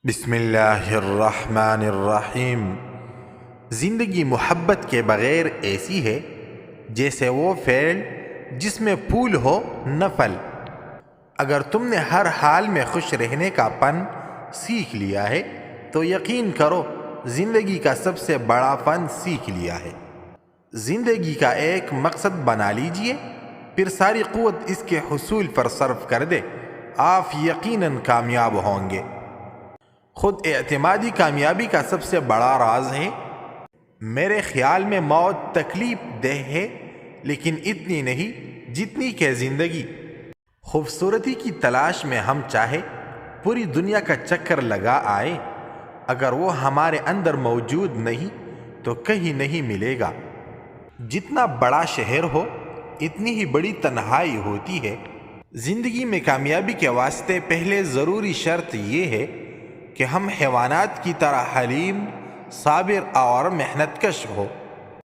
بسم اللہ الرحمن الرحیم۔ زندگی محبت کے بغیر ایسی ہے جیسے وہ فعل جس میں پھول ہو نہ پھل۔ اگر تم نے ہر حال میں خوش رہنے کا پن سیکھ لیا ہے تو یقین کرو زندگی کا سب سے بڑا فن سیکھ لیا ہے۔ زندگی کا ایک مقصد بنا لیجئے، پھر ساری قوت اس کے حصول پر صرف کر دے، آپ یقیناً کامیاب ہوں گے۔ خود اعتمادی کامیابی کا سب سے بڑا راز ہے۔ میرے خیال میں موت تکلیف دہ ہے، لیکن اتنی نہیں جتنی کہ زندگی۔ خوبصورتی کی تلاش میں ہم چاہے پوری دنیا کا چکر لگا آئے، اگر وہ ہمارے اندر موجود نہیں تو کہیں نہیں ملے گا۔ جتنا بڑا شہر ہو اتنی ہی بڑی تنہائی ہوتی ہے۔ زندگی میں کامیابی کے واسطے پہلے ضروری شرط یہ ہے کہ ہم حیوانات کی طرح حلیم، صابر اور محنت کش ہو۔